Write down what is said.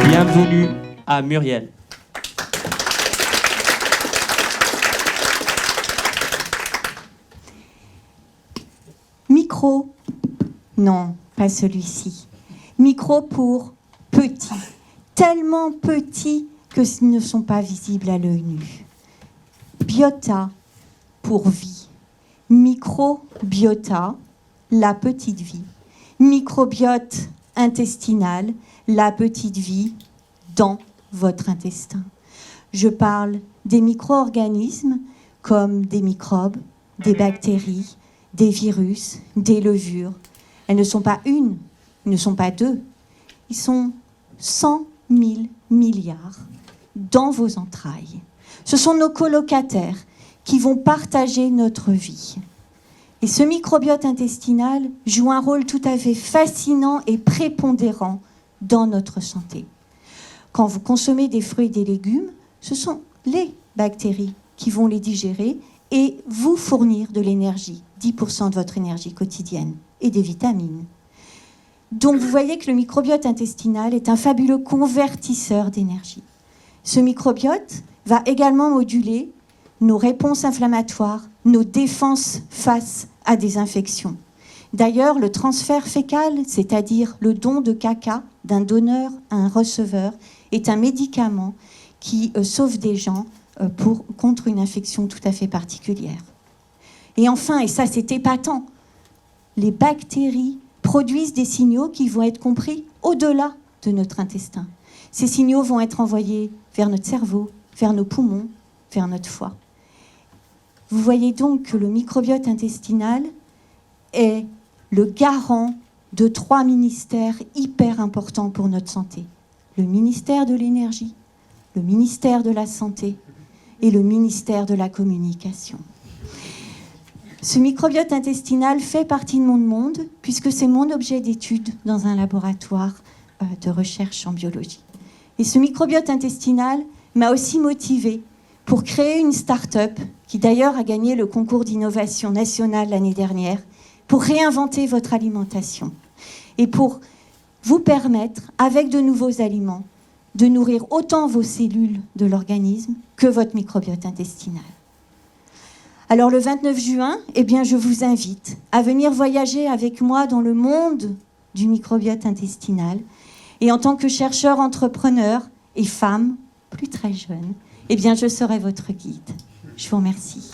Bienvenue à Muriel. Micro, non, pas celui-ci. Micro pour petit, tellement petit que s'ils ne sont pas visibles à l'œil nu. Biota pour vie. Microbiota, la petite vie. Microbiote intestinal, la petite vie dans votre intestin. Je parle des micro-organismes comme des microbes, des bactéries, des virus, des levures. Elles ne sont pas une, ils ne sont pas deux. Ils sont 100 000 milliards dans vos entrailles. Ce sont nos colocataires qui vont partager notre vie. Et ce microbiote intestinal joue un rôle tout à fait fascinant et prépondérant dans notre santé. Quand vous consommez des fruits et des légumes, ce sont les bactéries qui vont les digérer et vous fournir de l'énergie, 10% de votre énergie quotidienne, et des vitamines. Donc vous voyez que le microbiote intestinal est un fabuleux convertisseur d'énergie. Ce microbiote va également moduler nos réponses inflammatoires, nos défenses face à des infections. D'ailleurs, le transfert fécal, c'est-à-dire le don de caca d'un donneur à un receveur, est un médicament qui sauve des gens contre une infection tout à fait particulière. Et enfin, et ça c'est épatant, les bactéries produisent des signaux qui vont être compris au-delà de notre intestin. Ces signaux vont être envoyés vers notre cerveau, vers nos poumons, vers notre foie. Vous voyez donc que le microbiote intestinal est le garant de 3 ministères hyper importants pour notre santé. Le ministère de l'énergie, le ministère de la santé et le ministère de la communication. Ce microbiote intestinal fait partie de mon monde puisque c'est mon objet d'étude dans un laboratoire de recherche en biologie. Et ce microbiote intestinal m'a aussi motivée pour créer une start-up qui d'ailleurs a gagné le concours d'innovation nationale l'année dernière pour réinventer votre alimentation et pour vous permettre, avec de nouveaux aliments, de nourrir autant vos cellules de l'organisme que votre microbiote intestinal. Alors le 29 juin, je vous invite à venir voyager avec moi dans le monde du microbiote intestinal. Et en tant que chercheur, entrepreneur et femme, plus très jeune, je serai votre guide. Je vous remercie.